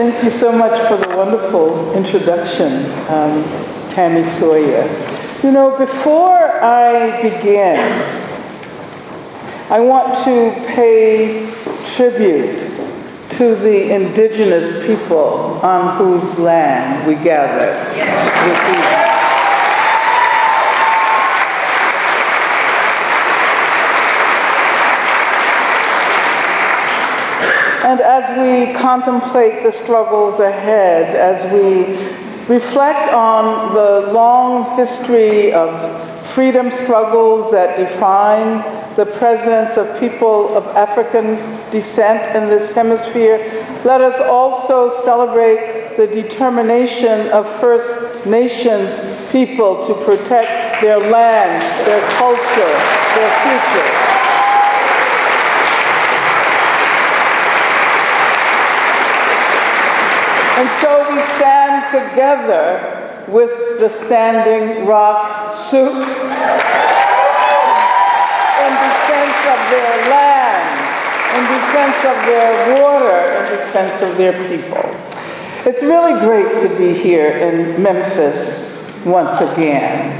Thank you so much for the wonderful introduction, Tammy Sawyer. You know, before I begin, I want to pay tribute to the indigenous people on whose land we gather this evening. And as we contemplate the struggles ahead, as we reflect on the long history of freedom struggles that define the presence of people of African descent in this hemisphere, let us also celebrate the determination of First Nations people to protect their land, their culture, their future. And so we stand together with the Standing Rock Sioux in defense of their land, in defense of their water, in defense of their people. It's really great to be here in Memphis once again.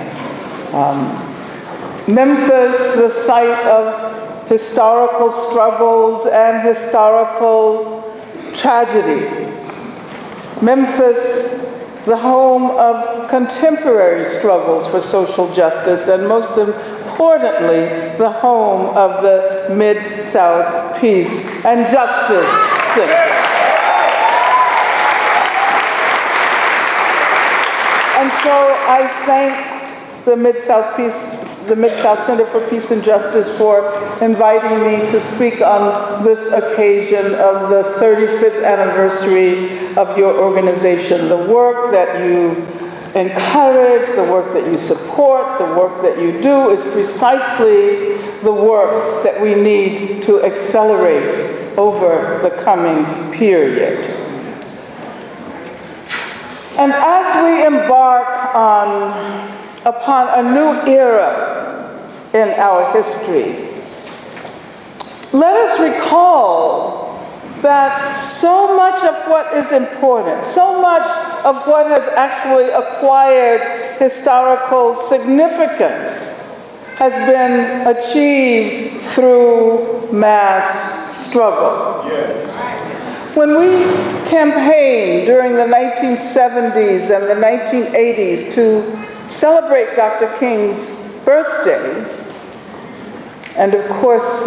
Memphis, the site of historical struggles and historical tragedies. Memphis, the home of contemporary struggles for social justice, and most importantly, the home of the Mid-South Peace and Justice Center. And so I thank the Mid-South Center for Peace and Justice for inviting me to speak on this occasion of the 35th anniversary of your organization. The work that you encourage, the work that you support, the work that you do is precisely the work that we need to accelerate over the coming period. And as we embark upon a new era in our history, let us recall that so much of what is important, so much of what has actually acquired historical significance has been achieved through mass struggle. When we campaigned during the 1970s and the 1980s to celebrate Dr. King's birthday, and of course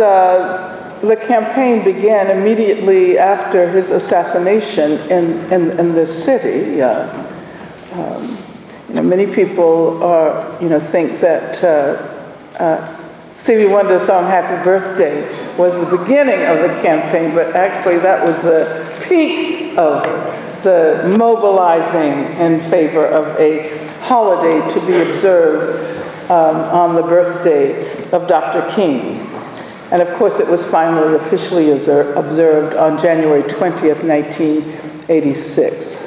the campaign began immediately after his assassination in this city. Many people think that Stevie Wonder's song "Happy Birthday" was the beginning of the campaign, but actually that was the peak of the mobilizing in favor of a holiday to be observed on the birthday of Dr. King. And of course, it was finally officially observed on January 20th, 1986.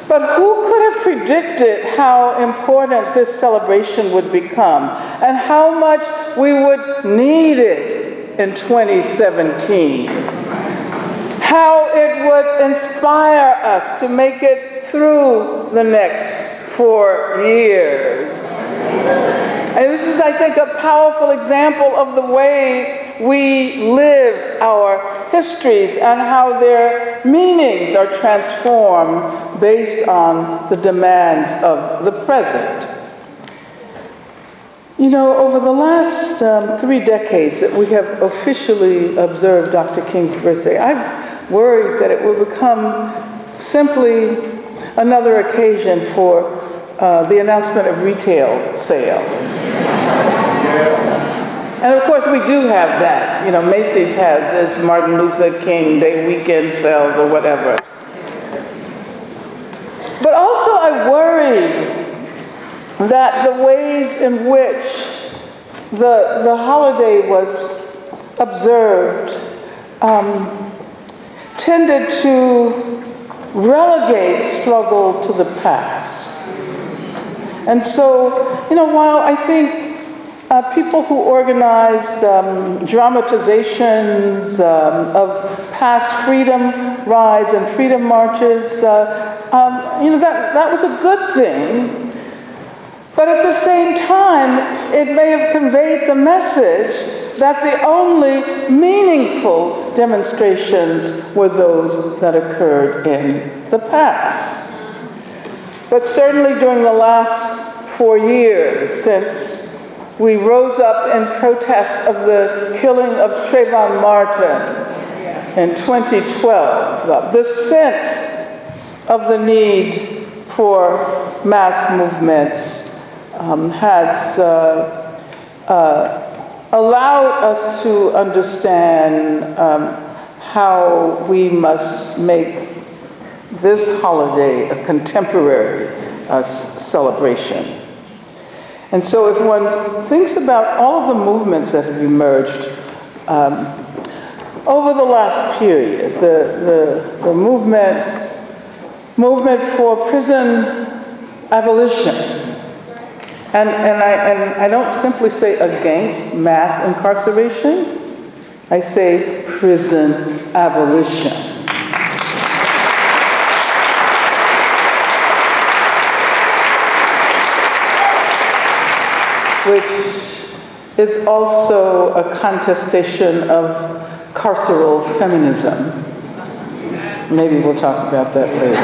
But who could have predicted how important this celebration would become and how much we would need it in 2017? How it would inspire us to make it through the next 4 years. And this is, I think, a powerful example of the way we live our histories and how their meanings are transformed based on the demands of the present. You know, over the last 3 decades that we have officially observed Dr. King's birthday, I've worried that it will become simply another occasion for the announcement of retail sales. And of course we do have that. You know, Macy's has its Martin Luther King Day weekend sales or whatever. But also I worried that the ways in which the holiday was observed tended to relegate struggle to the past. And so, you know, while I think people who organized dramatizations of past freedom rides and freedom marches, that was a good thing. But at the same time, it may have conveyed the message that the only meaningful demonstrations were those that occurred in the past. But certainly during the last 4 years, since we rose up in protest of the killing of Trayvon Martin in 2012, the sense of the need for mass movements has allowed us to understand how we must make this holiday a contemporary celebration. And so if one thinks about all of the movements that have emerged over the last period, the movement for prison abolition, and I don't simply say against mass incarceration, I say prison abolition. Which is also a contestation of carceral feminism. Maybe we'll talk about that later.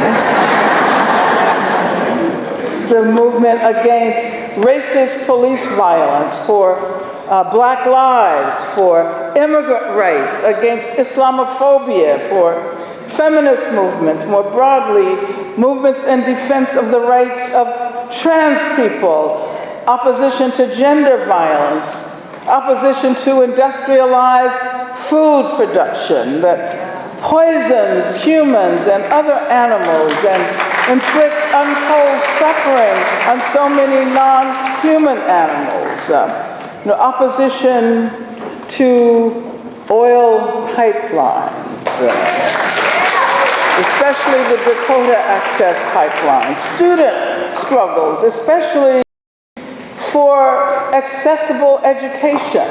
The movement against racist police violence, for Black lives, for immigrant rights, against Islamophobia, for feminist movements, more broadly, movements in defense of the rights of trans people, opposition to gender violence, opposition to industrialized food production that poisons humans and other animals and inflicts untold suffering on so many non-human animals. Opposition to oil pipelines, especially the Dakota Access Pipeline. Student struggles, especially for accessible education.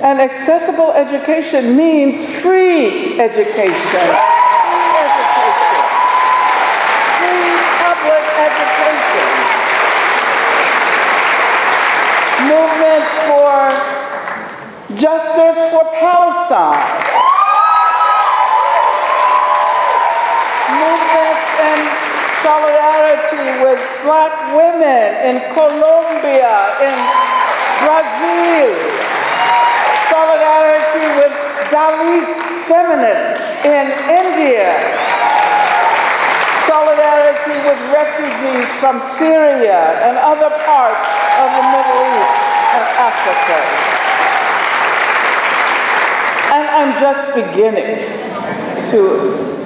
And accessible education means free education. Free public education. Movements for justice for Palestine. Movements in solidarity with Black women in Colombia, in Brazil. Solidarity with Dalit feminists in India. Solidarity with refugees from Syria and other parts of the Middle East and Africa. And I'm just beginning to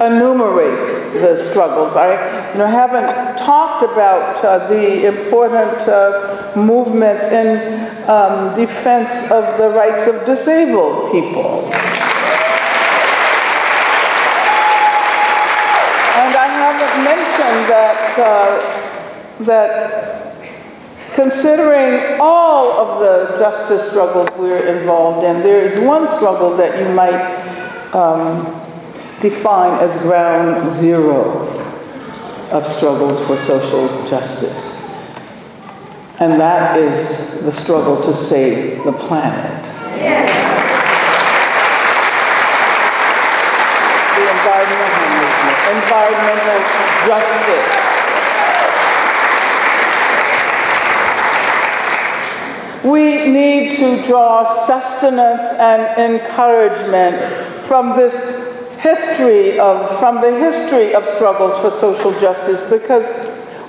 enumerate the struggles. I haven't talked about the important movements in defense of the rights of disabled people. And I haven't mentioned that considering all of the justice struggles we're involved in, there is one struggle that you might define as ground zero of struggles for social justice. And that is the struggle to save the planet. Yes. The environmental movement, environmental justice. We need to draw sustenance and encouragement from the history of struggles for social justice, because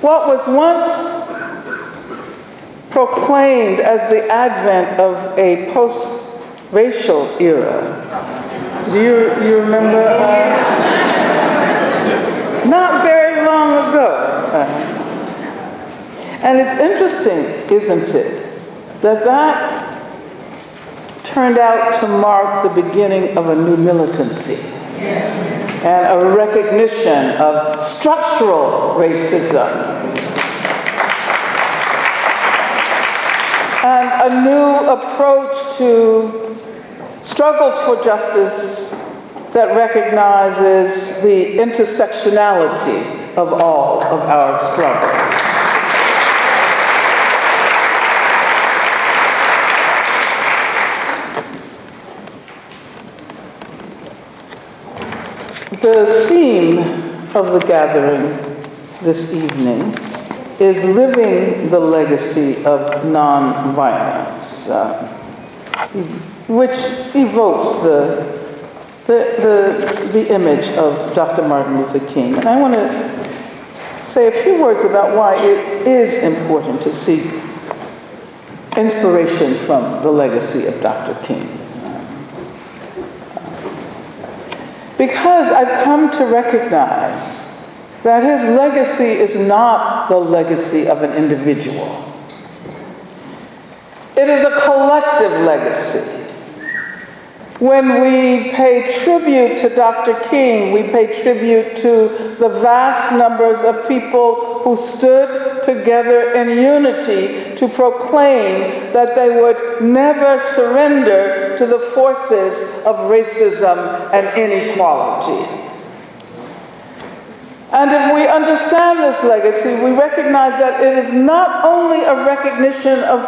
what was once proclaimed as the advent of a post-racial era. Do you remember? Not very long ago. And it's interesting, isn't it, that turned out to mark the beginning of a new militancy and a recognition of structural racism. And a new approach to struggles for justice that recognizes the intersectionality of all of our struggles. The theme of the gathering this evening is living the legacy of nonviolence, which evokes the image of Dr. Martin Luther King. And I want to say a few words about why it is important to seek inspiration from the legacy of Dr. King. Because I've come to recognize that his legacy is not the legacy of an individual. It is a collective legacy. When we pay tribute to Dr. King, we pay tribute to the vast numbers of people who stood together in unity to proclaim that they would never surrender to the forces of racism and inequality. And if we understand this legacy, we recognize that it is not only a recognition of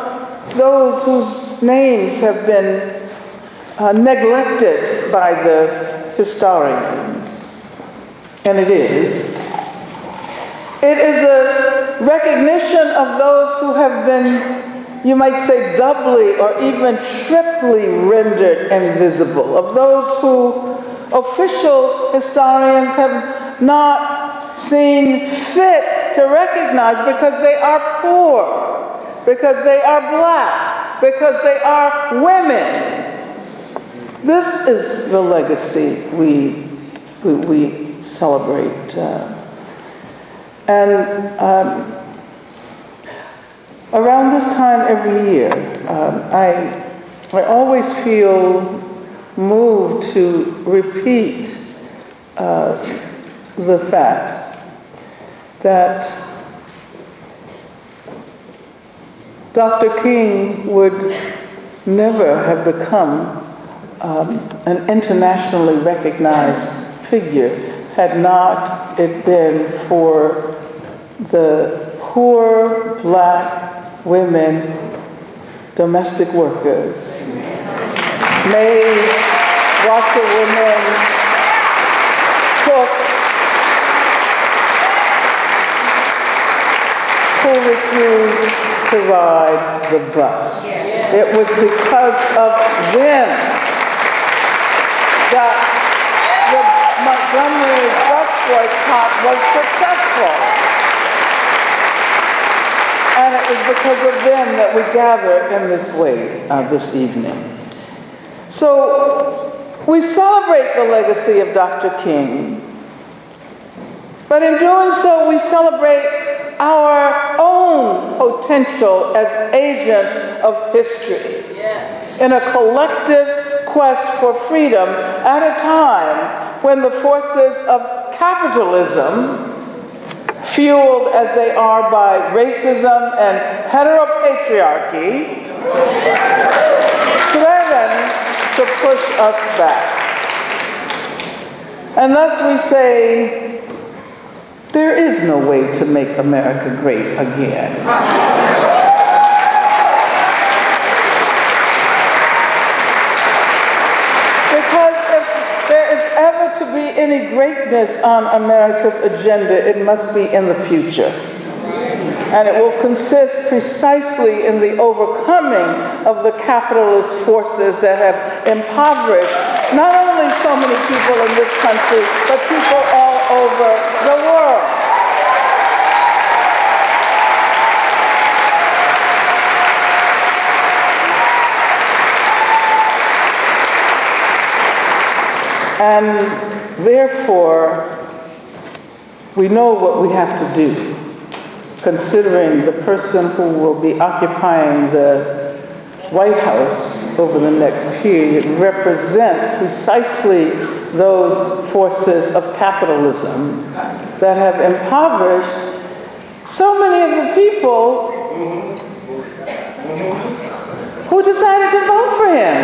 those whose names have been neglected by the historians, and it is a recognition of those who have been, you might say, doubly or even triply rendered invisible, of those who official historians have not seen fit to recognize because they are poor, because they are black, because they are women. This is the legacy we celebrate. Around this time every year, I always feel moved to repeat the fact that Dr. King would never have become an internationally recognized figure had not it been for the poor black women, domestic workers, maids, washerwomen, cooks, who refused to ride the bus. It was because of them that the Montgomery bus boycott was successful. And it was because of them that we gather in this way this evening. So we celebrate the legacy of Dr. King, but in doing so, we celebrate our own potential as agents of history in a collective quest for freedom at a time when the forces of capitalism, fueled as they are by racism and heteropatriarchy, threaten to push us back. And thus we say, there is no way to make America great again. To be any greatness on America's agenda, it must be in the future. And it will consist precisely in the overcoming of the capitalist forces that have impoverished not only so many people in this country, but people all over the world. And therefore, we know what we have to do, considering the person who will be occupying the White House over the next period represents precisely those forces of capitalism that have impoverished so many of the people who decided to vote for him.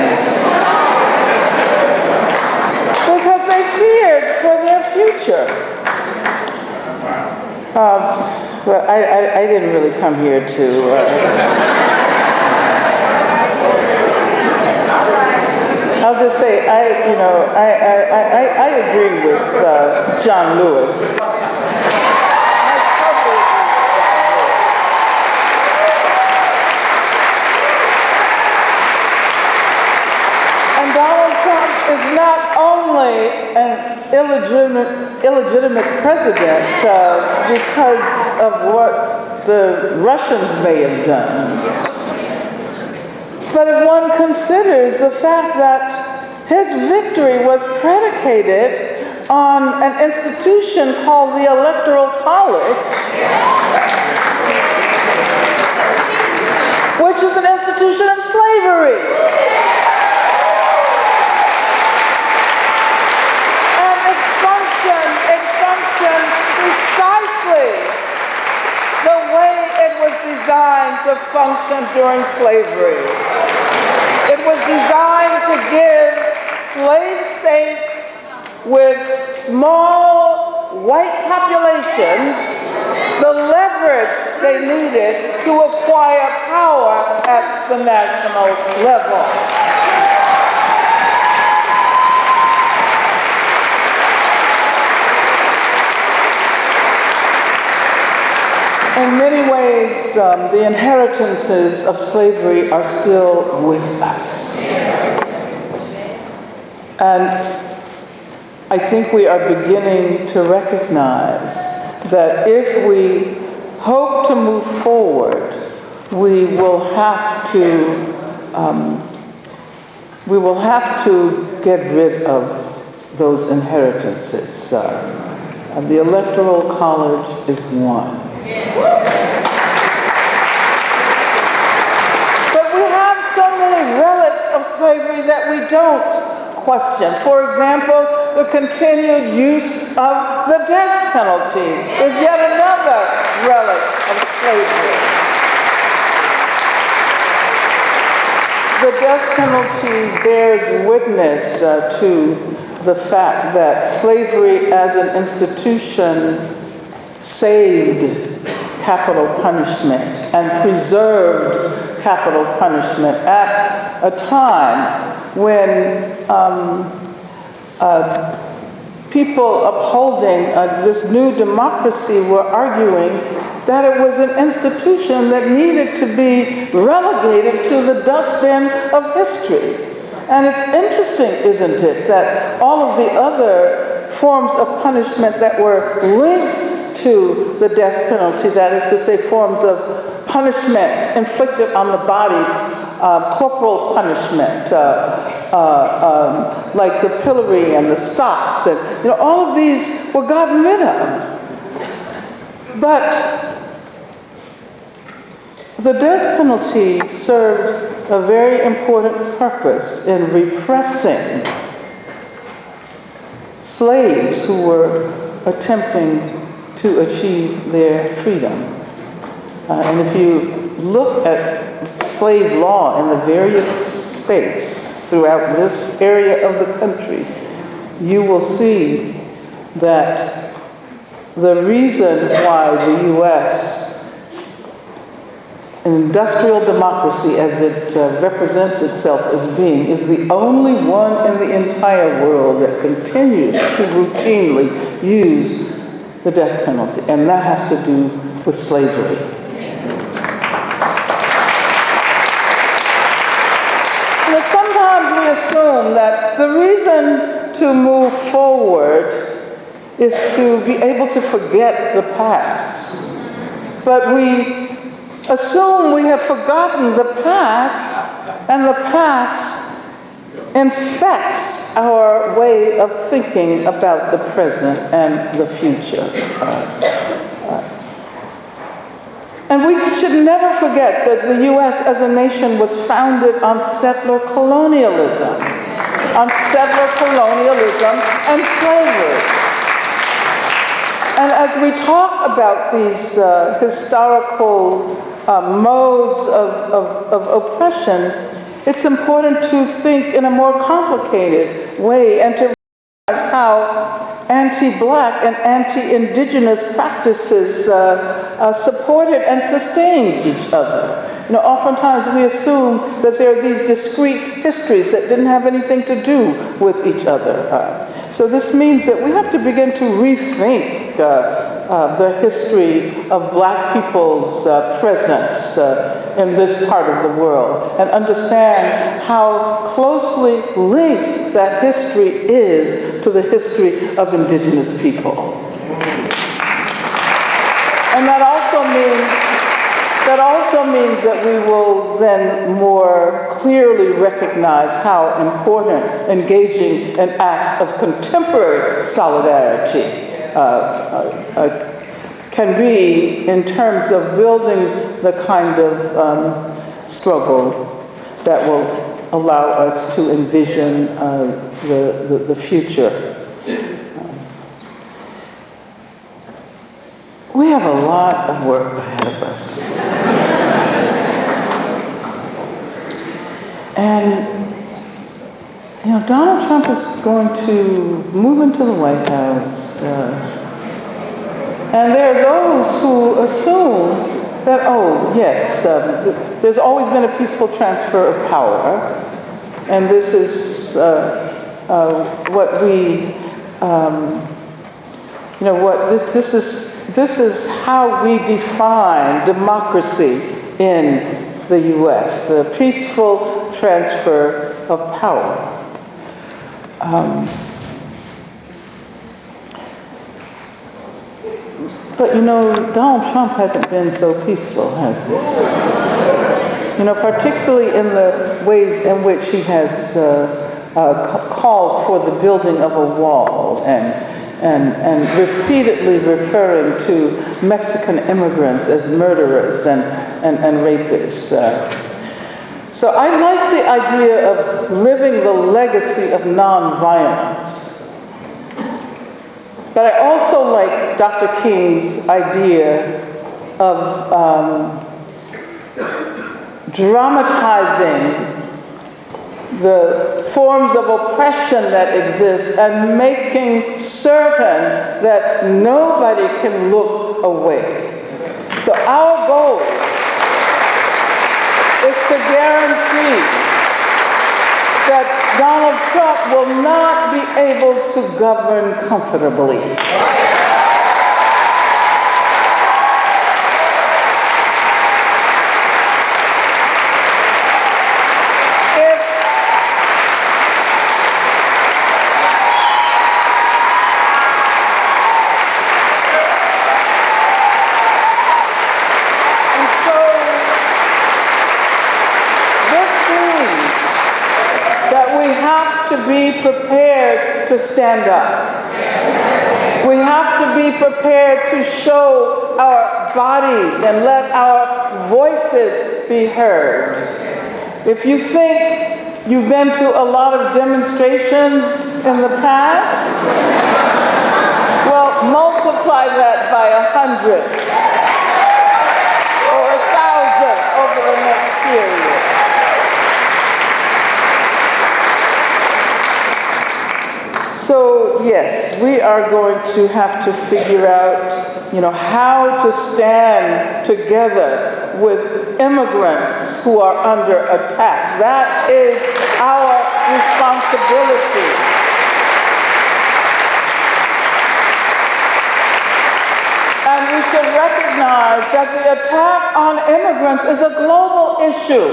Because they I didn't really come here to... I'll just say, I agree with John Lewis. And Donald Trump is not only an illegitimate president because of what the Russians may have done, but if one considers the fact that his victory was predicated on an institution called the Electoral College, which is an institution of slavery. And it functioned precisely the way it was designed to function during slavery. It was designed to give slave states with small white populations the leverage they needed to acquire power at the national level. In many ways, the inheritances of slavery are still with us. And I think we are beginning to recognize that if we hope to move forward, we will have to get rid of those inheritances. The Electoral College is one. But we have so many relics of slavery that we don't question. For example, the continued use of the death penalty is yet another relic of slavery. The death penalty bears witness to the fact that slavery as an institution saved capital punishment and preserved capital punishment at a time when people upholding this new democracy were arguing that it was an institution that needed to be relegated to the dustbin of history. And it's interesting, isn't it, that all of the other forms of punishment that were linked to the death penalty, that is to say, forms of punishment inflicted on the body, corporal punishment, like the pillory and the stocks, and all of these were gotten rid of. But the death penalty served a very important purpose in repressing slaves who were attempting to achieve their freedom. And if you look at slave law in the various states throughout this area of the country, you will see that the reason why the U.S., an industrial democracy as it represents itself as being, is the only one in the entire world that continues to routinely use the death penalty, and that has to do with slavery. Sometimes we assume that the reason to move forward is to be able to forget the past. But we assume we have forgotten the past, and the past infects our way of thinking about the present and the future. And we should never forget that the U.S. as a nation was founded on settler colonialism and slavery. And as we talk about these historical modes of oppression, it's important to think in a more complicated way and to realize how anti-Black and anti-Indigenous practices supported and sustained each other. Oftentimes we assume that there are these discrete histories that didn't have anything to do with each other. So this means that we have to begin to rethink the history of Black people's presence in this part of the world and understand how closely linked that history is to the history of Indigenous people. And that also means that we will then more clearly recognize how important engaging in acts of contemporary solidarity can be in terms of building the kind of struggle that will allow us to envision the future. We have a lot of work ahead of us. And, Donald Trump is going to move into the White House. And there are those who assume that, there's always been a peaceful transfer of power. And this is what we, this is how we define democracy in the U.S., the peaceful transfer of power. But Donald Trump hasn't been so peaceful, has he? Particularly in the ways in which he has called for the building of a wall and repeatedly referring to Mexican immigrants as murderers and rapists. So I like the idea of living the legacy of nonviolence. But I also like Dr. King's idea of dramatizing the forms of oppression that exist and making certain that nobody can look away. So our goal is to guarantee that Donald Trump will not be able to govern comfortably. Be prepared to stand up. We have to be prepared to show our bodies and let our voices be heard. If you think you've been to a lot of demonstrations in the past, well, multiply that by 100 or 1,000 over the next period. So yes, we are going to have to figure out, how to stand together with immigrants who are under attack. That is our responsibility. And we should recognize that the attack on immigrants is a global issue.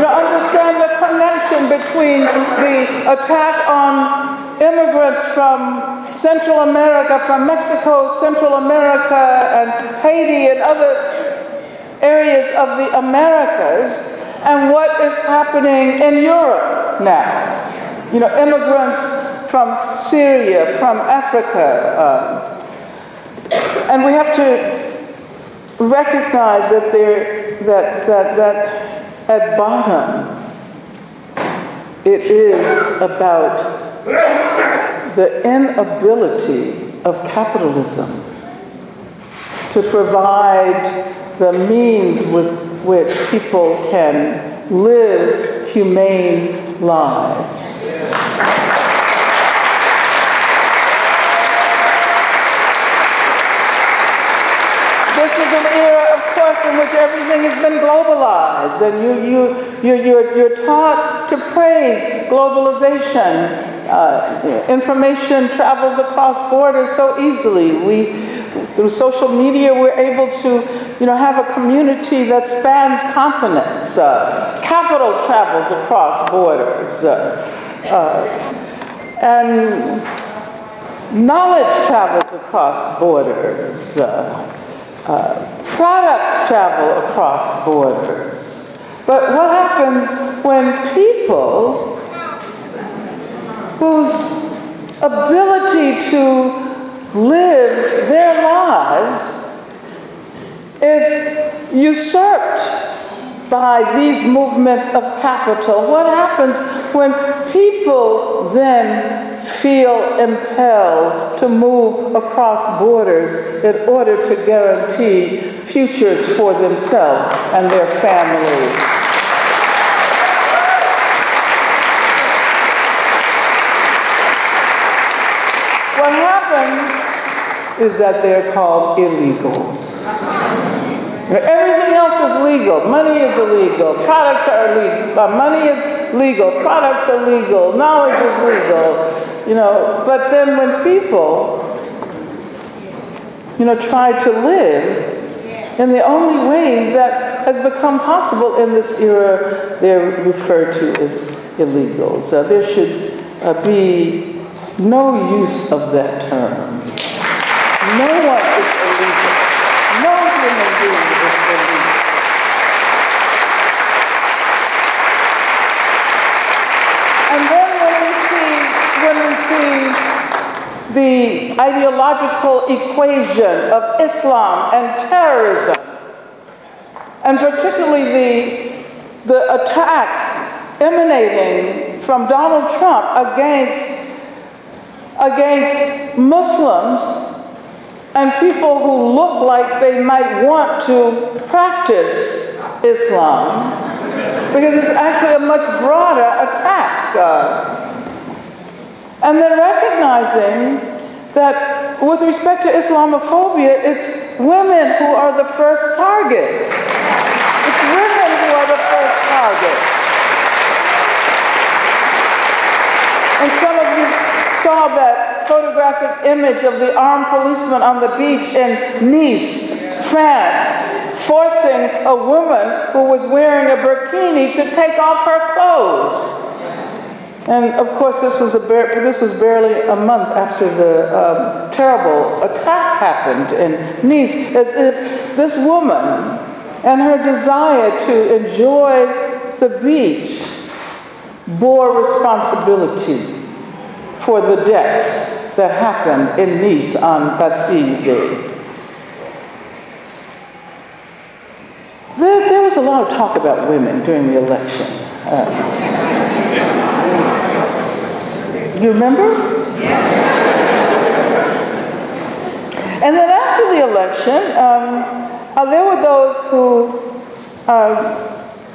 Understand the connection between the attack on immigrants from Central America, from Mexico, Central America, and Haiti, and other areas of the Americas, and what is happening in Europe now. Immigrants from Syria, from Africa. And we have to recognize that at bottom, it is about the inability of capitalism to provide the means with which people can live humane lives. This is an era, of course, in which everything has been globalized, and you're taught to praise globalization. Information travels across borders so easily. Through social media, we're able to, have a community that spans continents. Capital travels across borders, and knowledge travels across borders. Products travel across borders. But what happens when people whose ability to live their lives is usurped by these movements of capital? What happens when people then feel impelled to move across borders in order to guarantee futures for themselves and their families? What happens is that they're called illegals. Everything else is legal. Money is illegal. Products are illegal. Money is legal. Products are legal. Knowledge is legal. But then when people, try to live in the only way that has become possible in this era, they're referred to as illegals. There should be no use of that term. No one is illegal. No human being is illegal. And then when we see the ideological equation of Islam and terrorism, and particularly the attacks emanating from Donald Trump against Muslims and people who look like they might want to practice Islam, because it's actually a much broader attack. And then recognizing that with respect to Islamophobia, it's women who are the first targets. It's women who are the first targets. And some of you saw that photographic image of the armed policeman on the beach in Nice, France, forcing a woman who was wearing a burkini to take off her clothes. And of course, this was barely a month after the terrible attack happened in Nice, as if this woman and her desire to enjoy the beach bore responsibility for the deaths that happened in Nice on Bastille Day. There was a lot of talk about women during the election. You remember? And then after the election, there were those who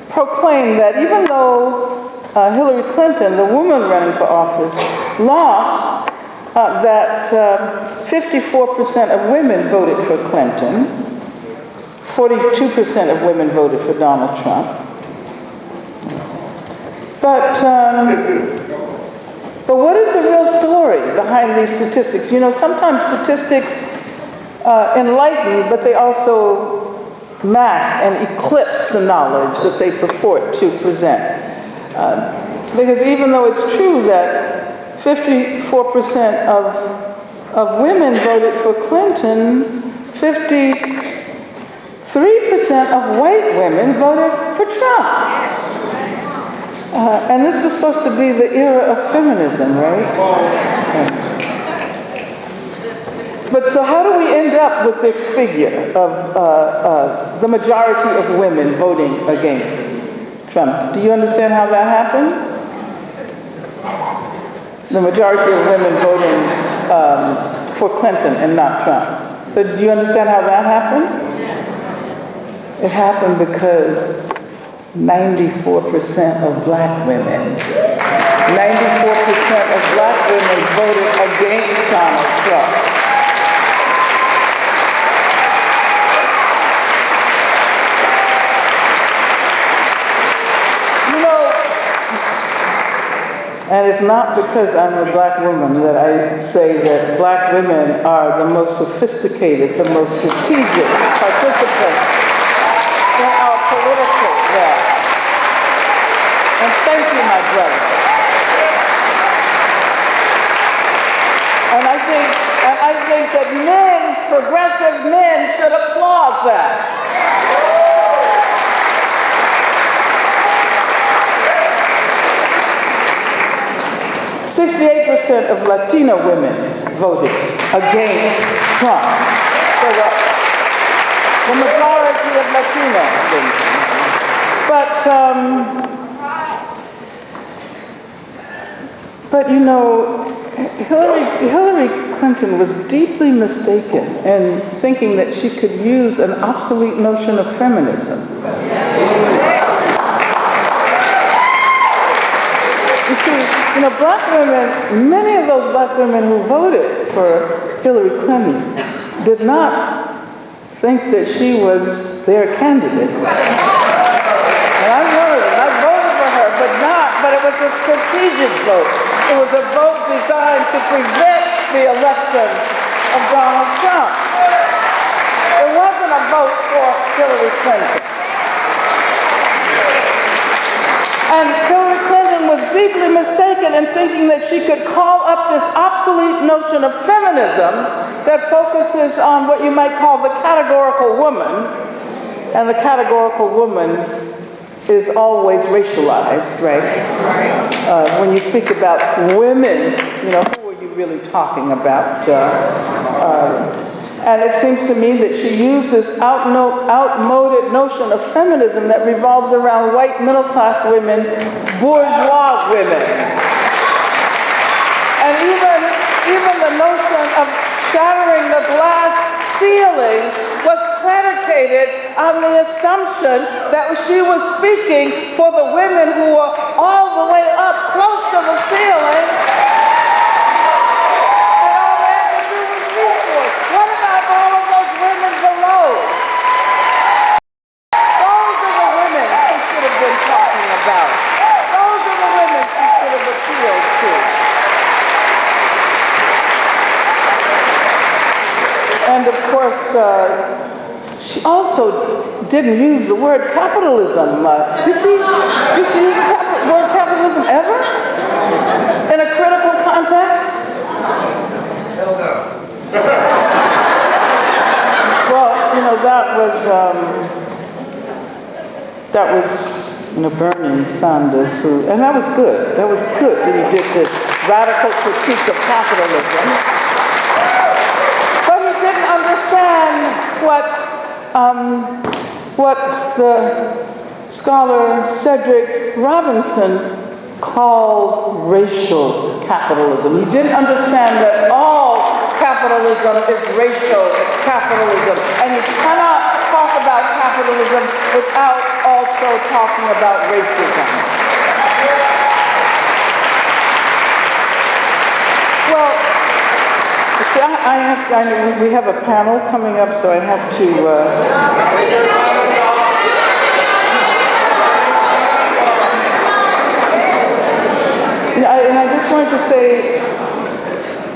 proclaimed that even though Hillary Clinton, the woman running for office, lost, that 54% of women voted for Clinton, 42% of women voted for Donald Trump. But what is the real story behind these statistics? Sometimes statistics enlighten, but they also mask and eclipse the knowledge that they purport to present. Because even though it's true that 54% of women voted for Clinton, 53% of white women voted for Trump. And this was supposed to be the era of feminism, right? But so how do we end up with this figure of the majority of women voting against Trump? Do you understand how that happened? The majority of women voting for Clinton and not Trump. So do you understand how that happened? It happened because 94% of black women, 94% of black women voted against Donald Trump. And it's not because I'm a black woman that I say that black women are the most sophisticated, the most strategic participants in our political realm. And thank you, my brother. And I think that men, progressive men, should applaud that. 68% of Latina women voted against Trump. So the majority of Latina women. But you know, Hillary Clinton was deeply mistaken in thinking that she could use an obsolete notion of feminism. You see, you know, black women, many of those black women who voted for Hillary Clinton did not think that she was their candidate. And I'm one of them. I voted for her, but it was a strategic vote. It was a vote designed to prevent the election of Donald Trump. It wasn't a vote for Hillary Clinton. And Hillary Clinton was deeply mistaken in thinking that she could call up this obsolete notion of feminism that focuses on what you might call the categorical woman. And the categorical woman is always racialized, right? When you speak about women, you know, who are you really talking about? And it seems to me that she used this outmoded notion of feminism that revolves around white middle-class women, bourgeois women. And even the notion of shattering the glass ceiling was predicated on the assumption that she was speaking for the women who were all the way up close to the ceiling. And all they had to do was reach for it. What about all of those women below? Those are the women she should have been talking about. Those are the women she should have appealed to. And of course, she also didn't use the word capitalism. Did she use the word capitalism ever? In a critical context? Hell no. Well, you know, that was you know, Bernie Sanders, and that was good. That was good that he did this radical critique of capitalism. Didn't understand what the scholar Cedric Robinson called racial capitalism. He didn't understand that all capitalism is racial capitalism, and you cannot talk about capitalism without also talking about racism. Well, see, we have a panel coming up, so I have to. And I just wanted to say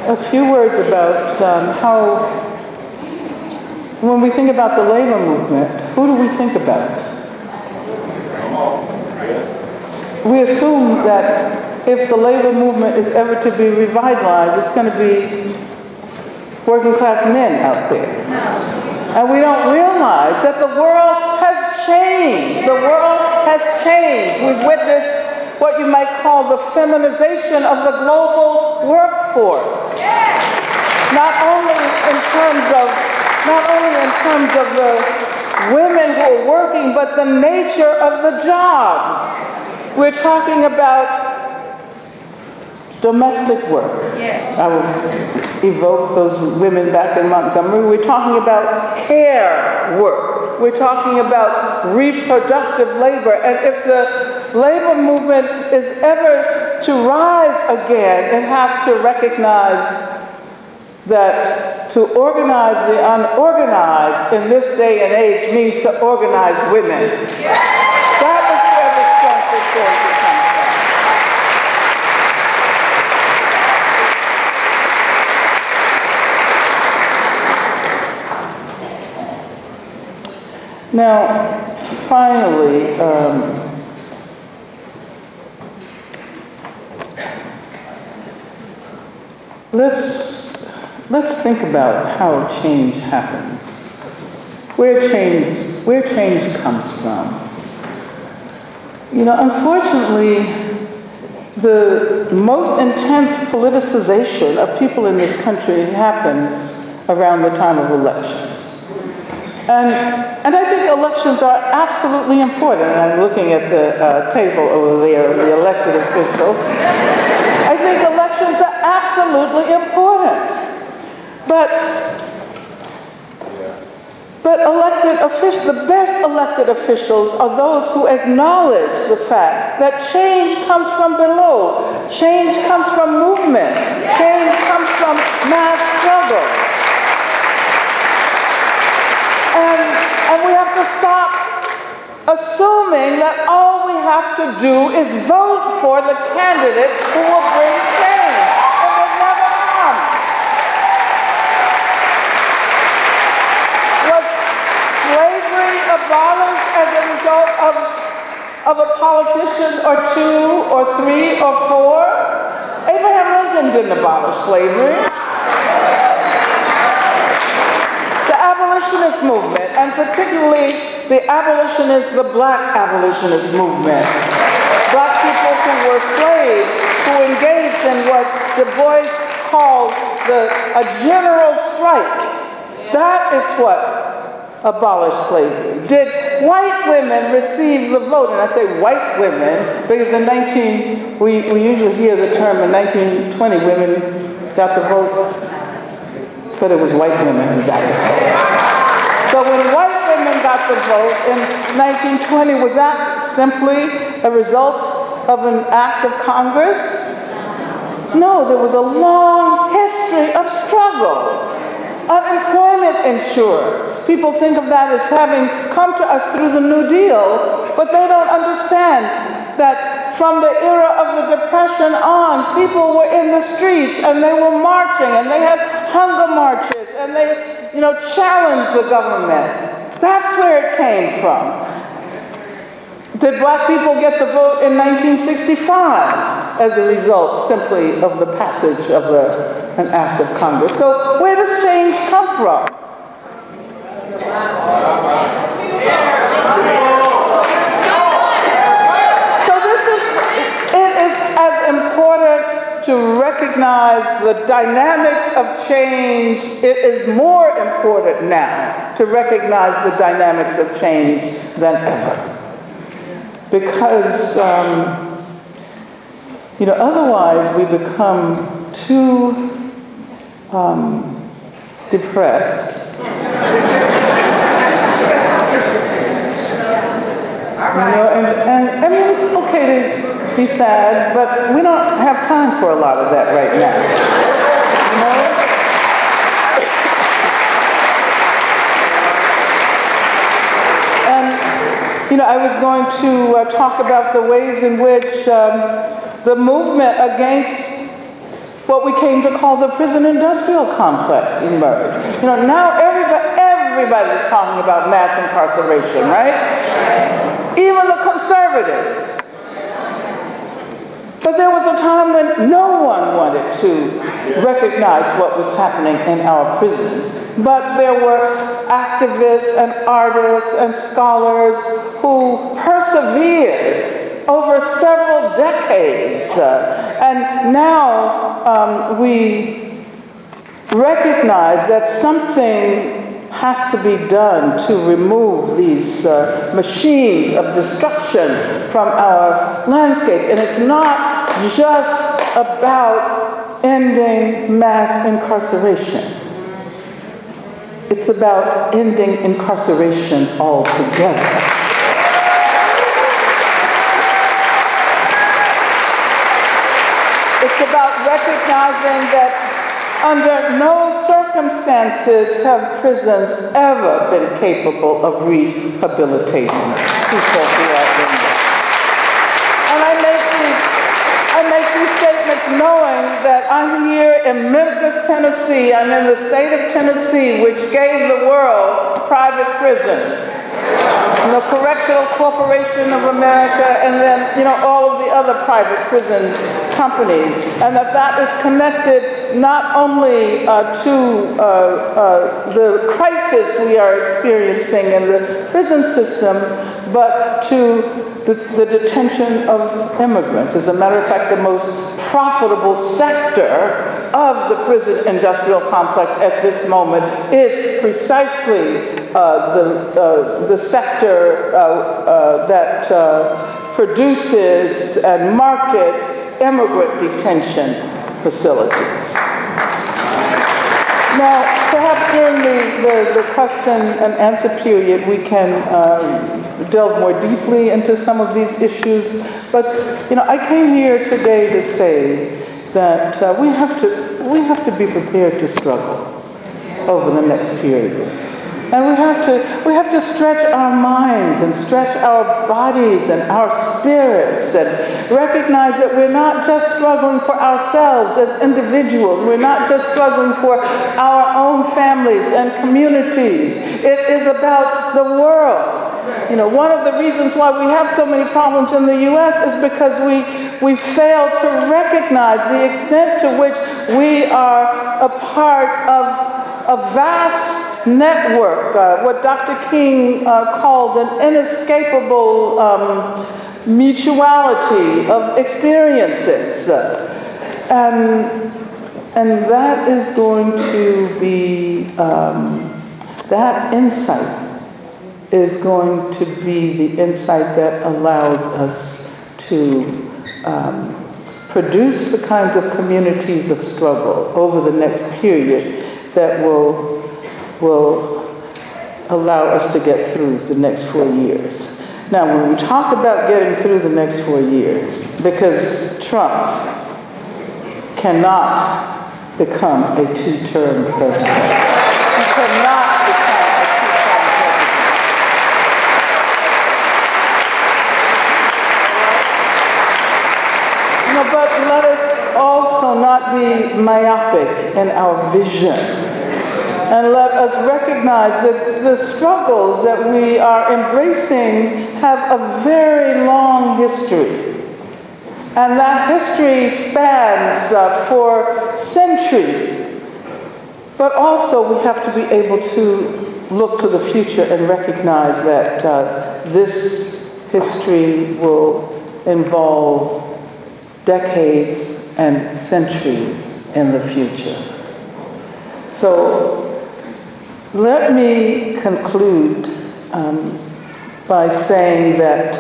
a few words about how, when we think about the labor movement, who do we think about? We assume that if the labor movement is ever to be revitalized, it's going to be working class men out there. And we don't realize that the world has changed. The world has changed. We've witnessed what you might call the feminization of the global workforce. Not only in terms of the women who are working, but the nature of the jobs. We're talking about domestic work. Yes. I will evoke those women back in Montgomery. We're talking about care work. We're talking about reproductive labor. And if the labor movement is ever to rise again, it has to recognize that to organize the unorganized in this day and age means to organize women. Yes. That is where the strength is going to come from. Now, finally, let's think about how change happens, where change comes from. Unfortunately, the most intense politicization of people in this country happens around the time of elections. And I think elections are absolutely important. I'm looking at the table over there of the elected officials. I think elections are absolutely important. But the best elected officials are those who acknowledge the fact that change comes from below, change comes from movement, change comes from mass struggle. And we have to stop assuming that all we have to do is vote for the candidate who will bring change. It will never come. Was slavery abolished as a result of a politician or two or three or four? Abraham Lincoln didn't abolish slavery. The abolitionist movement, and particularly the Black abolitionist movement, Black people who were slaves, who engaged in what Du Bois called a general strike. That is what abolished slavery. Did white women receive the vote? And I say white women because we usually hear the term in 1920 women got the vote, but it was white women who got the vote. So when white women got the vote in 1920, was that simply a result of an act of Congress? No, there was a long history of struggle. Unemployment insurance. People think of that as having come to us through the New Deal, but they don't understand that from the era of the Depression on, people were in the streets and they were marching and they had hunger marches and they, challenged the government. That's where it came from. Did Black people get the vote in 1965 as a result simply of the passage of an act of Congress? So where does change come from? So it is as important to recognize the dynamics of change. It is more important now to recognize the dynamics of change than ever. Because, otherwise we become too depressed. And I mean, it's okay to be sad, but we don't have time for a lot of that right now. I was going to talk about the ways in which the movement against what we came to call the prison industrial complex emerged. Now everybody's talking about mass incarceration, right? Even the conservatives. But there was a time when no one wanted to recognize what was happening in our prisons. But there were activists and artists and scholars who persevered over several decades. And now we recognize that something has to be done to remove these machines of destruction from our landscape. And it's not just about ending mass incarceration. It's about ending incarceration altogether. It's about recognizing that under no circumstances have prisons ever been capable of rehabilitating people who are in there. And I make these statements knowing that I'm here in Memphis, Tennessee. I'm in the state of Tennessee, which gave the world private prisons. Correctional Corporation of America, and then, all of the other private prison companies, and that is connected not only to the crisis we are experiencing in the prison system, but to the detention of immigrants. As a matter of fact, the most profitable sector of the prison industrial complex at this moment is precisely the sector that produces and markets immigrant detention facilities. Now, perhaps during the question and answer period, we can delve more deeply into some of these issues. But I came here today to say that we have to be prepared to struggle over the next period. And we have to stretch our minds and stretch our bodies and our spirits and recognize that we're not just struggling for ourselves as individuals. We're not just struggling for our own families and communities. It is about the world. One of the reasons why we have so many problems in the U.S. is because we fail to recognize the extent to which we are a part of a vast network, what Dr. King called an inescapable mutuality of experiences. And that is going to be, that insight is going to be the insight that allows us to produce the kinds of communities of struggle over the next period that will allow us to get through the next 4 years. Now, when we talk about getting through the next 4 years, because Trump cannot become a two-term president. He cannot become a two-term president. But let us also not be myopic in our vision. And let us recognize that the struggles that we are embracing have a very long history. And that history spans for centuries. But also we have to be able to look to the future and recognize that this history will involve decades and centuries in the future. So let me conclude by saying that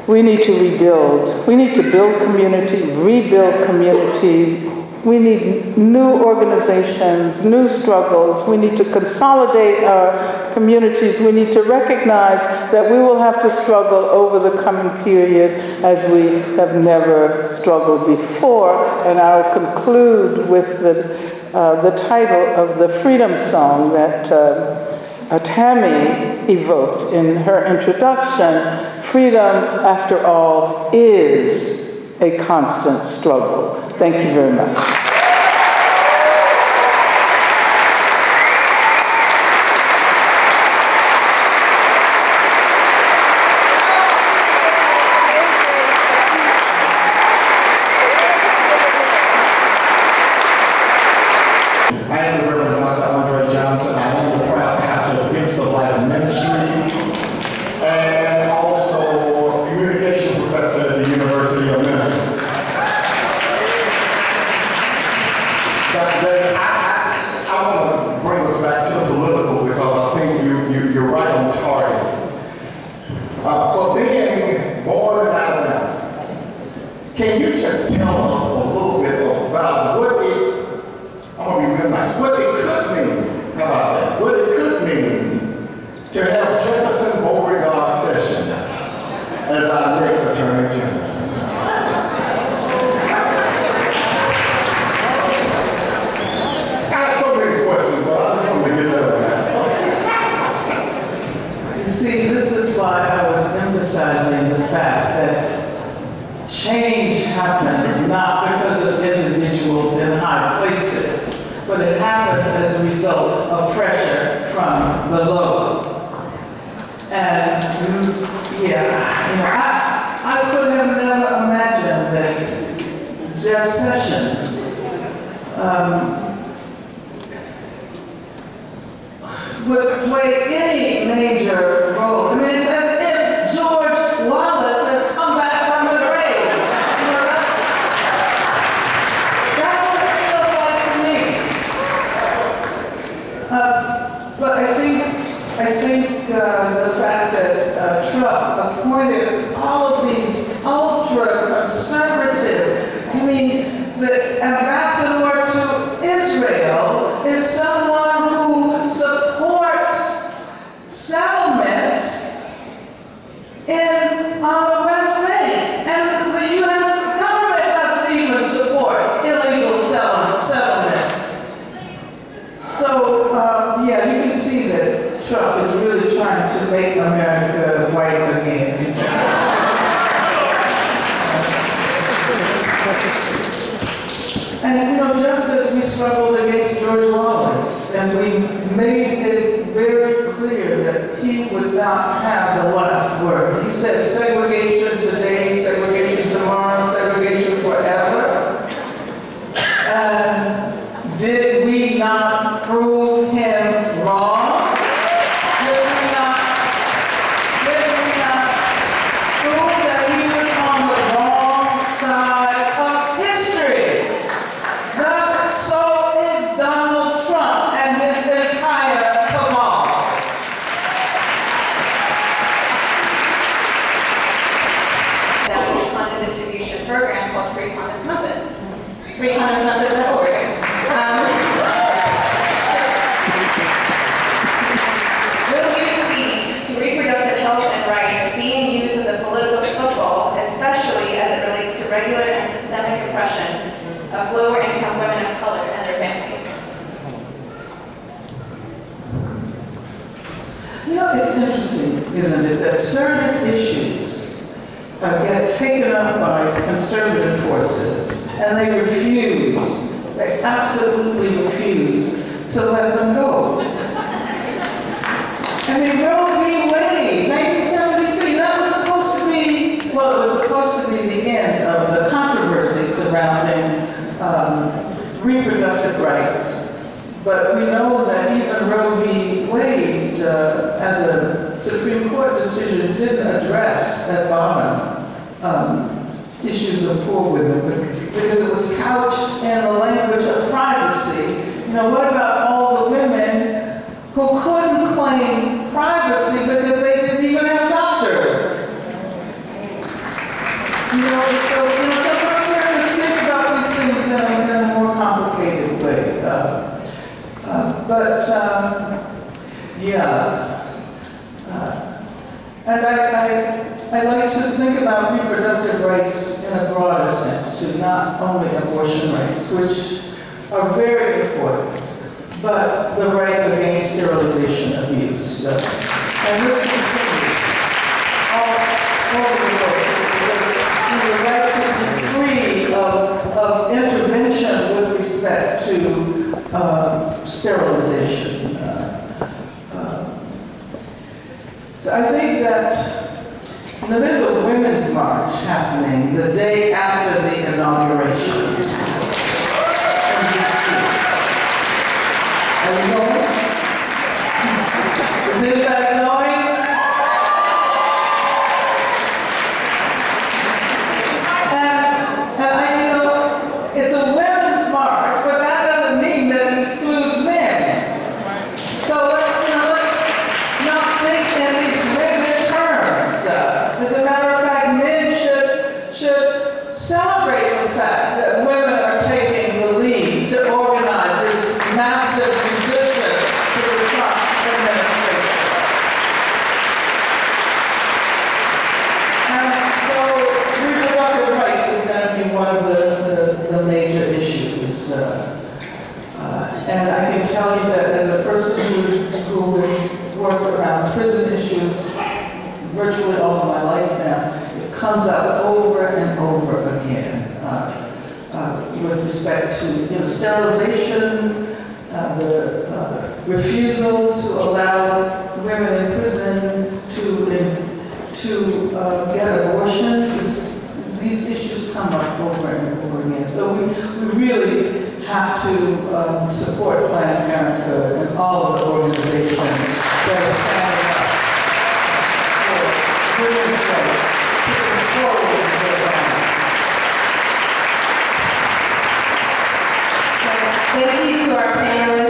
we need to rebuild. We need to build community, rebuild community. We need new organizations, new struggles. We need to consolidate our communities. We need to recognize that we will have to struggle over the coming period as we have never struggled before. And I'll conclude with the title of the freedom song that Tammy evoked in her introduction. Freedom, after all, is a constant struggle. Thank you very much. I am the Reverend Dr. Andre Johnson. I am the proud pastor of Gifts of Life Ministries and also a communication professor at the University of Memphis. Dr. Day, I want to bring us back to the political because I think you're right on target. For being born in Alabama, can you just tell us a little bit about what what it could mean, how about that? What it could mean to have Jefferson Beauregard Sessions as our next Attorney General. I have so many questions, but I just want to get that. You see, this is why I was emphasizing the fact that change happens not because of individuals in high places, but it happens as a result of pressure from below. And I could have never imagined that Jeff Sessions would play any major role. I mean, it's as if George Wallace has come back from the grave. You know, that's what it feels like to me. But I think the fact that Trump appointed all of these ultra-conservative, I mean, the ambassador to Israel is someone who supports settlements on the West Bank. And the U.S. government doesn't even support illegal settlements. So, you can see that Trump is really trying to make America white again. And just as we struggled against George Wallace, and we made it very clear that he would not have the last word. He said segregation today, segregation tomorrow, segregation forever. And did we not prove him wrong? Did we not prove that he was on the wrong side of history? Thus, so is Donald Trump and his entire cabal. That content distribution program called Free Condoms Memphis. FreeCondomsMemphis.org. Will you speak to reproductive health and rights being used as a political football, especially as it relates to regular and systemic oppression of lower-income women of color and their families? It's interesting, isn't it, that certain issues get taken up by conservative forces, and they absolutely refuse to let them go. I mean, Roe v. Wade, 1973, that was supposed to be, well, it was supposed to be the end of the controversy surrounding reproductive rights. But we know that even Roe v. Wade, as a Supreme Court decision, didn't address at bottom issues of poor women because it was couched in the language of privacy. What about all the women who couldn't claim privacy because they didn't even have doctors? Sometimes we have to think about these things in a more complicated way. And I like to think about reproductive rights in a broader sense, to not only abortion rights, which are very important, but the right against sterilization abuse. And this continues all over the world. The right to be free of intervention with respect to sterilization. So I think that there's a women's march happening the day after the inauguration. Are you going? Is anybody going? And it's a women's march, but that doesn't mean that it excludes men. So let's not think in these rigid terms. As a matter of fact, men should celebrate the fact that women are taking the lead to organize this massive resistance to the Trump administration. And so reproductive rights is going to be one of the major issues. And I can tell you that as a person who has worked around prison issues virtually all of my life now, it comes up over and over again with respect to sterilization, the refusal to allow women in prison to get abortions. These issues come up over and over again. So we really have to support Planned Parenthood and all of the organizations that are standing up for women's rights, putting forward their rights. Thank you to our panelists.